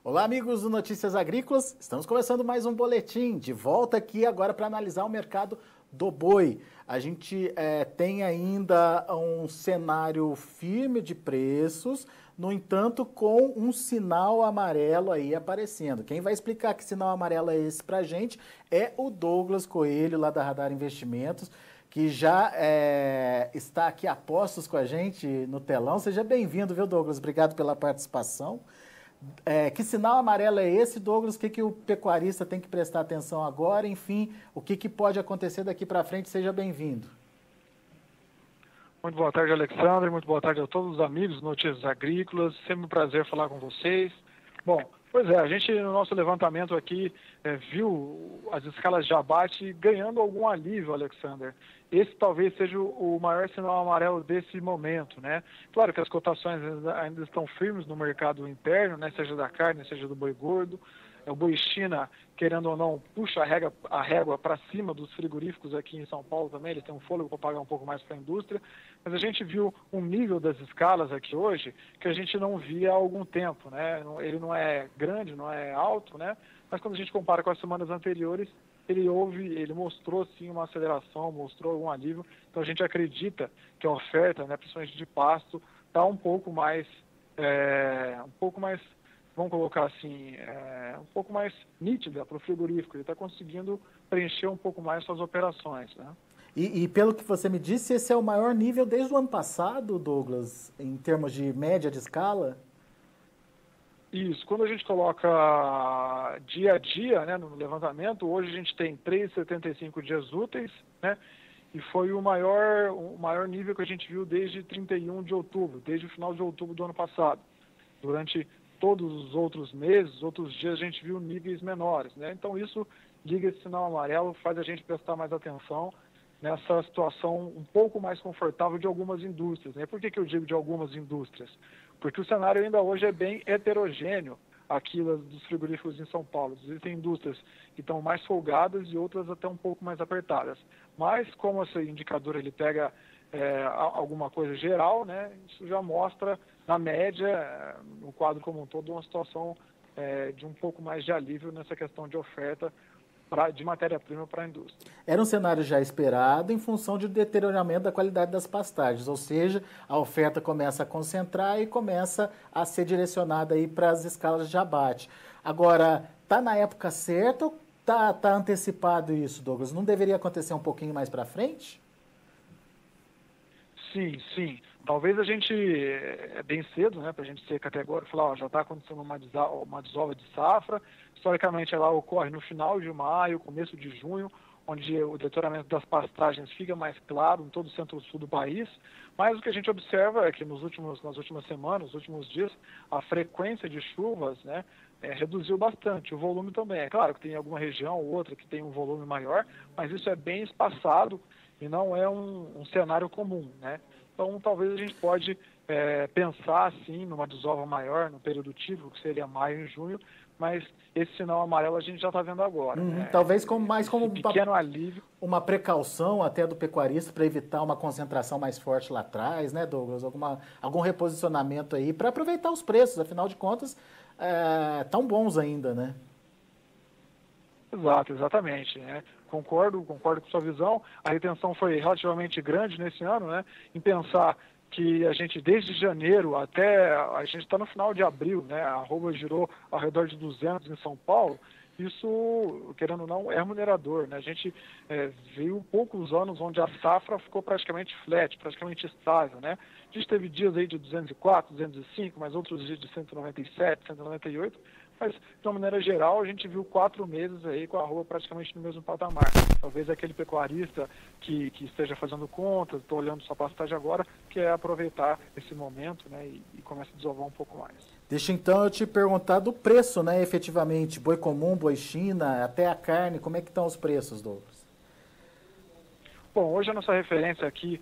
Olá, amigos do Notícias Agrícolas. Estamos começando mais um boletim, de volta aqui agora para analisar o mercado do boi. A gente tem ainda um cenário firme de preços, no entanto, com um sinal amarelo aí aparecendo. Quem vai explicar que sinal amarelo é esse para a gente é o Douglas Coelho, lá da Radar Investimentos, que já está aqui a postos com a gente no telão. Seja bem-vindo, viu, Douglas? Obrigado pela participação. Que sinal amarelo é esse, Douglas? O que o pecuarista tem que prestar atenção agora? Enfim, o que pode acontecer daqui para frente? Seja bem-vindo. Muito boa tarde, Alexandre. Muito boa tarde a todos os amigos do Notícias Agrícolas. Sempre um prazer falar com vocês. Bom, pois é, a gente no nosso levantamento aqui viu as escalas de abate ganhando algum alívio, Alexander. Esse talvez seja o maior sinal amarelo desse momento, né? Claro que as cotações ainda estão firmes no mercado interno, né? Seja da carne, seja do boi gordo. O boi China, querendo ou não, puxa a régua para cima dos frigoríficos aqui em São Paulo também. Eles têm um fôlego para pagar um pouco mais para a indústria. Mas a gente viu um nível das escalas aqui hoje que a gente não via há algum tempo, né? Ele não é grande, não é alto, né? Mas quando a gente compara com as semanas anteriores, ele mostrou sim uma aceleração, mostrou algum alívio. Então a gente acredita que a oferta, né, principalmente de pasto, está um pouco mais, vamos colocar assim, um pouco mais nítida para o frigorífico. Ele está conseguindo preencher um pouco mais suas operações, né? E pelo que você me disse, esse é o maior nível desde o ano passado, Douglas, em termos de média de escala? Isso. Quando a gente coloca dia a dia, né, no levantamento, hoje a gente tem 3,75 dias úteis, né? E foi o maior nível que a gente viu desde 31 de outubro, desde o final de outubro do ano passado. Durante todos os outros meses, outros dias, a gente viu níveis menores, né? Então isso liga esse sinal amarelo, faz a gente prestar mais atenção nessa situação um pouco mais confortável de algumas indústrias, né? Por que eu digo de algumas indústrias? Porque o cenário ainda hoje é bem heterogêneo aqui dos frigoríficos em São Paulo. Existem indústrias que estão mais folgadas e outras até um pouco mais apertadas. Mas como esse indicador ele pega alguma coisa geral, né? Isso já mostra, na média, no quadro como um todo, uma situação de um pouco mais de alívio nessa questão de oferta de matéria-prima para a indústria. Era um cenário já esperado em função de deterioramento da qualidade das pastagens, ou seja, a oferta começa a concentrar e começa a ser direcionada aí para as escalas de abate. Agora, está na época certa ou tá antecipado isso, Douglas? Não deveria acontecer um pouquinho mais para frente? Sim. Talvez a gente, é bem cedo, né, para a gente ser categórico, falar, já está acontecendo uma desova de safra. Historicamente, ela ocorre no final de maio, começo de junho, onde o deterioramento das pastagens fica mais claro em todo o centro-sul do país. Mas o que a gente observa é que nas últimas semanas, nos últimos dias, a frequência de chuvas, né, reduziu bastante. O volume também. É claro que tem alguma região ou outra que tem um volume maior, mas isso é bem espaçado e não é um cenário comum, né? Então, talvez a gente pode pensar, assim, numa desova maior, no período típico, que seria maio e junho, mas esse sinal amarelo a gente já está vendo agora. Né? Talvez como um pequeno alívio. Uma precaução até do pecuarista para evitar uma concentração mais forte lá atrás, né, Douglas? Algum reposicionamento aí para aproveitar os preços, afinal de contas, tão bons ainda, né? Exatamente, né? Concordo com sua visão. A retenção foi relativamente grande nesse ano, né? Em pensar que a gente, desde janeiro até, a gente está no final de abril, né? A arroba girou ao redor de 200 em São Paulo. Isso, querendo ou não, é remunerador, né? A gente viu poucos anos onde a safra ficou praticamente flat, praticamente estável, né? A gente teve dias aí de 204, 205, mas outros dias de 197, 198, mas, de uma maneira geral, a gente viu 4 meses aí com a arroba praticamente no mesmo patamar. Talvez aquele pecuarista que esteja fazendo contas, estou olhando sua pastagem agora, quer aproveitar esse momento, né, e começa a desovar um pouco mais. Deixa então eu te perguntar do preço, né, efetivamente, boi comum, boi China, até a carne, como é que estão os preços, Douglas? Bom, hoje a nossa referência aqui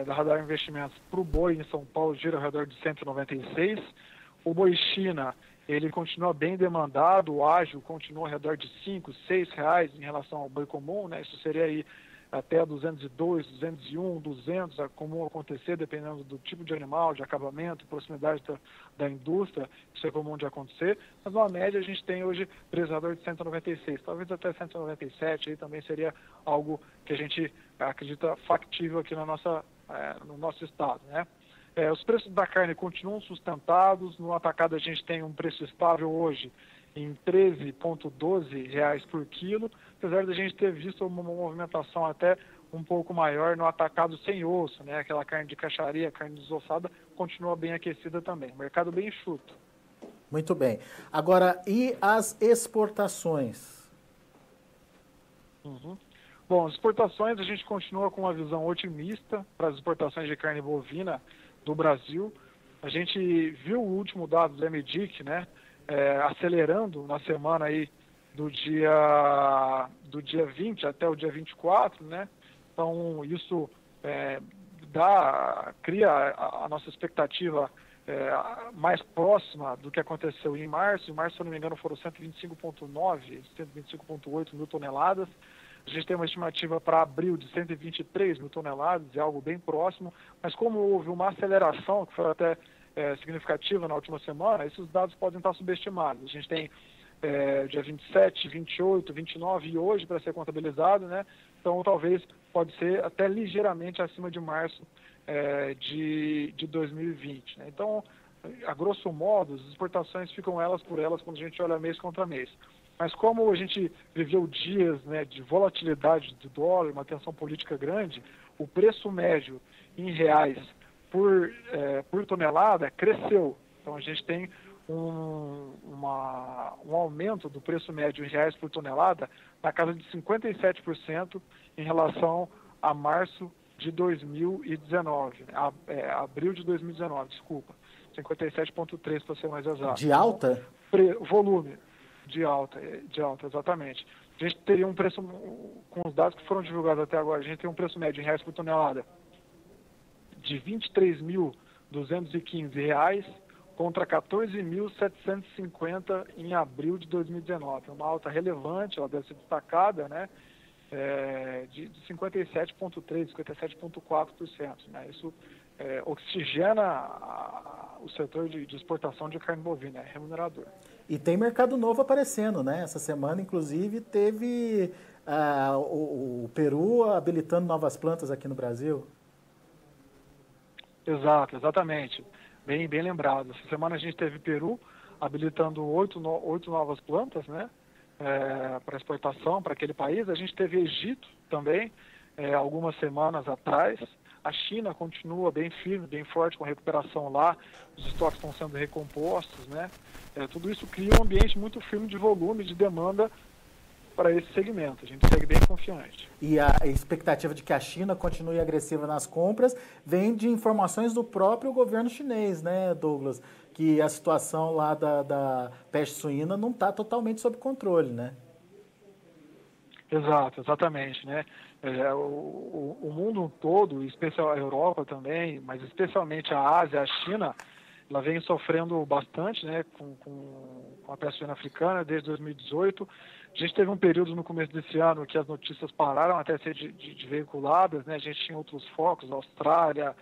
da Radar Investimentos para o boi em São Paulo gira ao redor de 196. O boi China, ele continua bem demandado, o ágil continua ao redor de R$5, R$6 em relação ao boi comum, né? Isso seria aí até 202, 201, 200, é comum acontecer, dependendo do tipo de animal, de acabamento, proximidade da indústria, isso é comum de acontecer, mas na média a gente tem hoje preço redor de 196, talvez até 197, aí também seria algo que a gente acredita factível aqui no nosso estado, né? Os preços da carne continuam sustentados, no atacado a gente tem um preço estável hoje em R$ 13,12 por quilo, apesar de a gente ter visto uma movimentação até um pouco maior no atacado sem osso, né? Aquela carne de caixaria, carne desossada, continua bem aquecida também. Mercado bem enxuto. Muito bem. Agora, e as exportações? Bom, as exportações, a gente continua com uma visão otimista para as exportações de carne bovina do Brasil. A gente viu o último dado do MDIC, né? Acelerando na semana aí do dia 20 até o dia 24, né? Então, isso cria a nossa expectativa mais próxima do que aconteceu em março. Em março, se eu não me engano, foram 125,9, 125,8 mil toneladas. A gente tem uma estimativa para abril de 123 mil toneladas, é algo bem próximo, mas como houve uma aceleração, que foi até significativa na última semana, esses dados podem estar subestimados. A gente tem dia 27, 28, 29 e hoje para ser contabilizado, né? Então talvez pode ser até ligeiramente acima de março de 2020. Né? Então, a grosso modo, as exportações ficam elas por elas quando a gente olha mês contra mês. Mas como a gente viveu dias, né, de volatilidade do dólar, uma tensão política grande, o preço médio em reais por tonelada cresceu. Então a gente tem um aumento do preço médio em reais por tonelada na casa de 57% em relação a março de 2019, abril de 2019, desculpa, 57,3 para ser mais exato. De alta? Volume. De alta, exatamente. A gente teria um preço, com os dados que foram divulgados até agora, a gente tem um preço médio em reais por tonelada de R$ 23.215 contra R$ 14.750 em abril de 2019. Uma alta relevante, ela deve ser destacada, né? De 57,3%, 57,4%. Né? Isso oxigena o setor de exportação de carne bovina, é remunerador. E tem mercado novo aparecendo, né? Essa semana, inclusive, teve o Peru habilitando novas plantas aqui no Brasil. Exatamente. Bem lembrado. Essa semana a gente teve Peru habilitando 8 novas plantas, né? Para exportação para aquele país. A gente teve Egito também, algumas semanas atrás. A China continua bem firme, bem forte com a recuperação lá, os estoques estão sendo recompostos, né? Tudo isso cria um ambiente muito firme de volume, de demanda para esse segmento. A gente segue bem confiante. E a expectativa de que a China continue agressiva nas compras vem de informações do próprio governo chinês, né, Douglas? Que a situação lá da peste suína não está totalmente sob controle, né? Exatamente, né? O mundo todo, especial a Europa também, mas especialmente a Ásia, a China, ela vem sofrendo bastante, né, com a peste suína africana desde 2018. A gente teve um período no começo desse ano que as notícias pararam até ser de veiculadas, né? A gente tinha outros focos, a Austrália,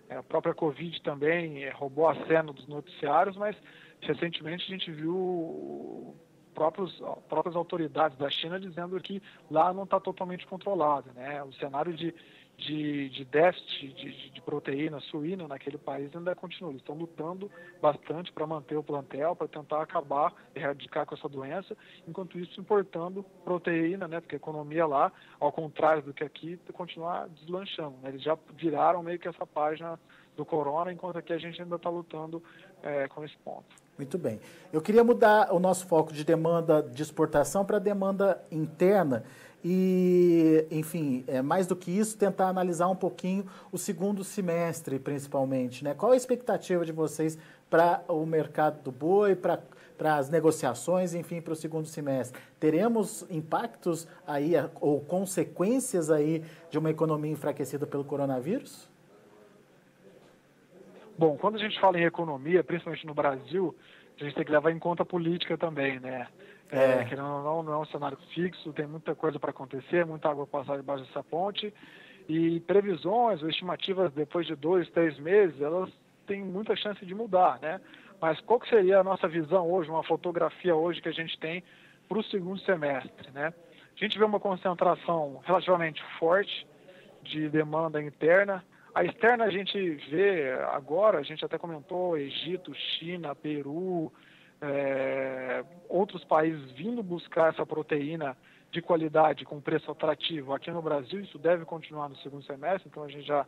a própria Covid também roubou a cena dos noticiários, mas recentemente a gente viu próprias autoridades da China dizendo que lá não está totalmente controlado, né? O cenário de déficit de proteína suína naquele país ainda continua. Eles estão lutando bastante para manter o plantel, para tentar acabar, erradicar com essa doença, enquanto isso importando proteína, né? Porque a economia lá, ao contrário do que aqui, continua deslanchando, né? Eles já viraram meio que essa página do corona, enquanto aqui a gente ainda está lutando com esse ponto. Muito bem. Eu queria mudar o nosso foco de demanda de exportação para demanda interna e, enfim, mais do que isso, tentar analisar um pouquinho o segundo semestre, principalmente, né? Qual a expectativa de vocês para o mercado do boi, para as negociações, enfim, para o segundo semestre? Teremos impactos aí ou consequências aí de uma economia enfraquecida pelo coronavírus? Bom, quando a gente fala em economia, principalmente no Brasil, a gente tem que levar em conta a política também, né? Querendo ou não, não é um cenário fixo, tem muita coisa para acontecer, muita água passar debaixo dessa ponte, e previsões ou estimativas depois de 2, 3 meses, elas têm muita chance de mudar, né? Mas qual que seria a nossa visão hoje, uma fotografia hoje que a gente tem para o segundo semestre, né? A gente vê uma concentração relativamente forte de demanda interna. A externa a gente vê agora, a gente até comentou, Egito, China, Peru, outros países vindo buscar essa proteína de qualidade com preço atrativo. Aqui no Brasil isso deve continuar no segundo semestre, então a gente já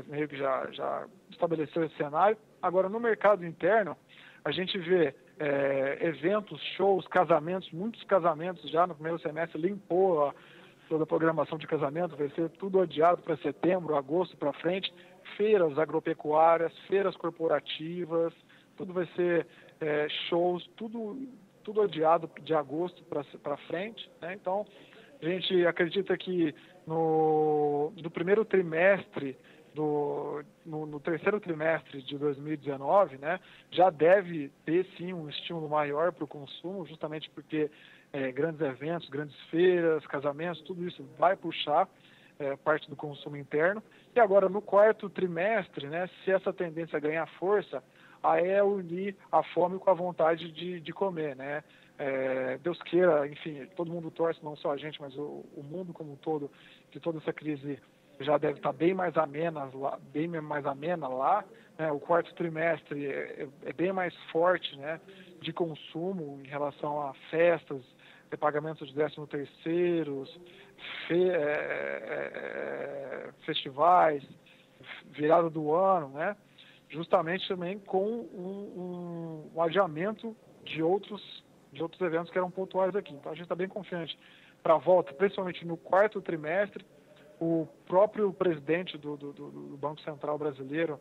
meio que já estabeleceu esse cenário. Agora, no mercado interno, a gente vê eventos, shows, casamentos, muitos casamentos já no primeiro semestre, limpou toda a programação de casamento, vai ser tudo adiado para setembro, agosto para frente, feiras agropecuárias, feiras corporativas, tudo vai ser shows, tudo adiado de agosto para frente, né? Então, a gente acredita que no primeiro trimestre, no terceiro trimestre de 2019, né, já deve ter sim um estímulo maior para o consumo, justamente porque grandes eventos, grandes feiras, casamentos, tudo isso vai puxar parte do consumo interno. E agora, no quarto trimestre, né, se essa tendência ganhar força, aí é unir a fome com a vontade de comer, né? Deus queira, enfim, todo mundo torce, não só a gente, mas o mundo como um todo, que toda essa crise já deve estar bem mais amena lá, né? O quarto trimestre é bem mais forte, né, de consumo em relação a festas, pagamentos de 13º, festivais, virada do ano, né? Justamente também com um adiamento de outros eventos que eram pontuais aqui. Então a gente está bem confiante para a volta, principalmente no quarto trimestre. O próprio presidente do Banco Central brasileiro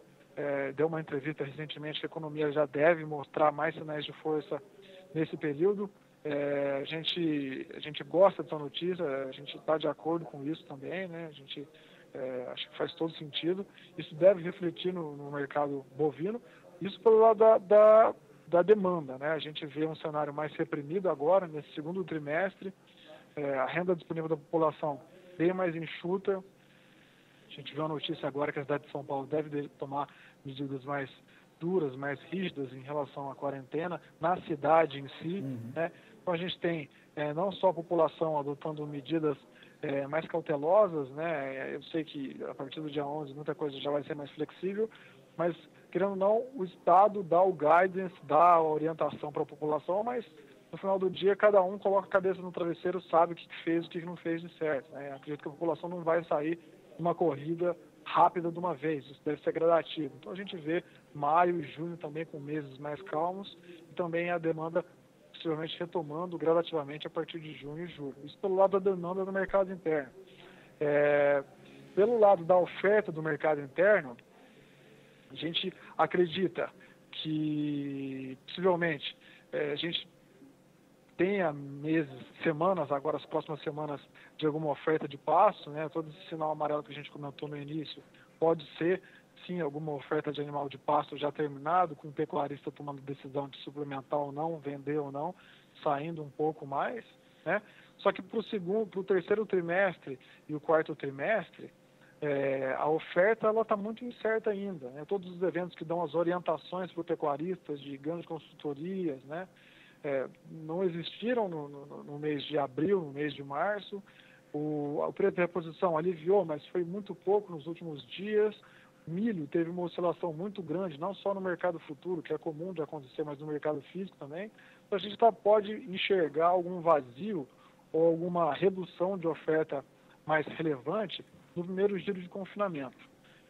deu uma entrevista recentemente que a economia já deve mostrar mais sinais de força nesse período. A gente gosta dessa notícia, a gente está de acordo com isso também, né? A gente acho que faz todo sentido. Isso deve refletir no mercado bovino. Isso pelo lado da demanda, né? A gente vê um cenário mais reprimido agora, nesse segundo trimestre. A renda disponível da população bem mais enxuta. A gente vê uma notícia agora que a cidade de São Paulo deve tomar medidas mais duras, mais rígidas em relação à quarentena, na cidade em si, né? Então a gente tem não só a população adotando medidas mais cautelosas, né? Eu sei que a partir do dia 11 muita coisa já vai ser mais flexível, mas, querendo ou não, o Estado dá o guidance, dá a orientação para a população, mas no final do dia cada um coloca a cabeça no travesseiro, sabe o que fez e o que não fez de certo, né? Acredito que a população não vai sair de uma corrida rápida de uma vez, isso deve ser gradativo. Então a gente vê maio e junho também com meses mais calmos e também a demanda possivelmente retomando gradativamente a partir de junho e julho. Isso pelo lado da demanda do mercado interno. Pelo lado da oferta do mercado interno, a gente acredita que possivelmente a gente tenha semanas, agora as próximas semanas, de alguma oferta de pasto, né? Todo esse sinal amarelo que a gente comentou no início pode ser, sim, alguma oferta de animal de pasto já terminado, com o pecuarista tomando decisão de suplementar ou não, vender ou não, saindo um pouco mais, né? Só que para o terceiro trimestre e o quarto trimestre, a oferta ela está muito incerta ainda, né? Todos os eventos que dão as orientações para pecuaristas de grandes consultorias, né? Não existiram no mês de abril, no mês de março. O preço de reposição aliviou, mas foi muito pouco nos últimos dias. Milho teve uma oscilação muito grande, não só no mercado futuro, que é comum de acontecer, mas no mercado físico também. Então a gente pode enxergar algum vazio ou alguma redução de oferta mais relevante no primeiro giro de confinamento.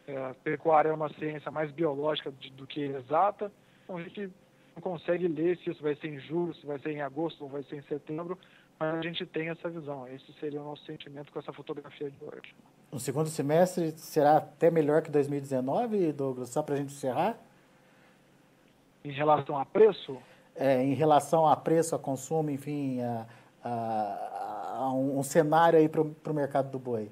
A pecuária é uma ciência mais biológica do que exata, então a gente não consegue ler se isso vai ser em julho, se vai ser em agosto ou vai ser em setembro, mas a gente tem essa visão. Esse seria o nosso sentimento com essa fotografia de hoje. O segundo semestre será até melhor que 2019, Douglas? Só para a gente encerrar? Em relação a preço? Em relação a preço, a consumo, enfim, a um cenário aí para o mercado do boi.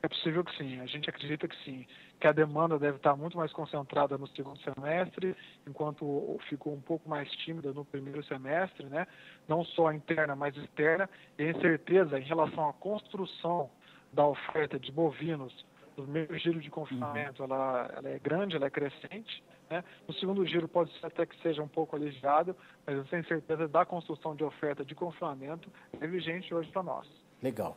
É possível que sim, a gente acredita que sim, que a demanda deve estar muito mais concentrada no segundo semestre, enquanto ficou um pouco mais tímida no primeiro semestre, né? Não só interna, mas externa, e a incerteza em relação à construção da oferta de bovinos no primeiro giro de confinamento, ela é grande, ela é crescente, né? No segundo giro pode ser até que seja um pouco aliviado, mas essa incerteza da construção de oferta de confinamento é vigente hoje para nós. Legal.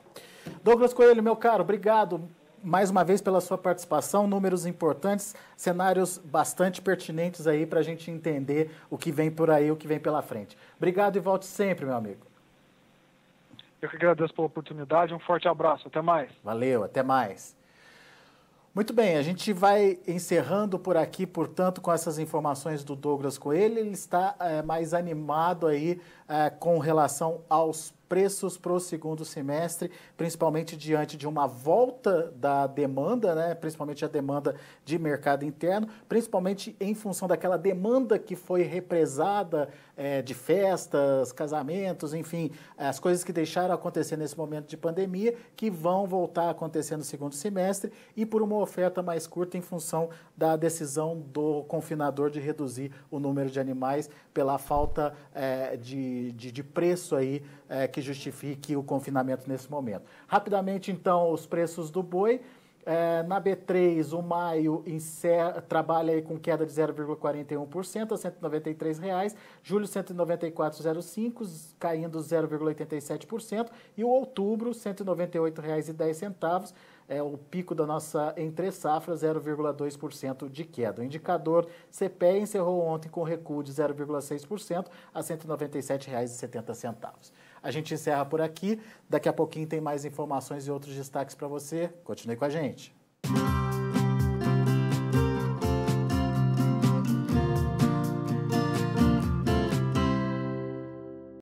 Douglas Coelho, meu caro, obrigado mais uma vez pela sua participação, números importantes, cenários bastante pertinentes aí para a gente entender o que vem por aí, o que vem pela frente. Obrigado e volte sempre, meu amigo. Eu que agradeço pela oportunidade, um forte abraço, até mais. Valeu, até mais. Muito bem, a gente vai encerrando por aqui, portanto, com essas informações do Douglas Coelho. Ele está mais animado aí com relação aos preços para o segundo semestre, principalmente diante de uma volta da demanda, né? Principalmente a demanda de mercado interno, principalmente em função daquela demanda que foi represada de festas, casamentos, enfim, as coisas que deixaram acontecer nesse momento de pandemia, que vão voltar a acontecer no segundo semestre e por uma oferta mais curta em função da decisão do confinador de reduzir o número de animais pela falta de preço aí que justifique o confinamento nesse momento. Rapidamente, então, os preços do boi. Na B3, o maio trabalha aí com queda de 0,41% a R$ 193,00, julho R$ 194,05, caindo 0,87%, e o outubro R$ 198,10, o pico da nossa entre-safra, 0,2% de queda. O indicador CPEA encerrou ontem com recuo de 0,6% a R$ 197,70. A gente encerra por aqui. Daqui a pouquinho tem mais informações e outros destaques para você. Continue com a gente.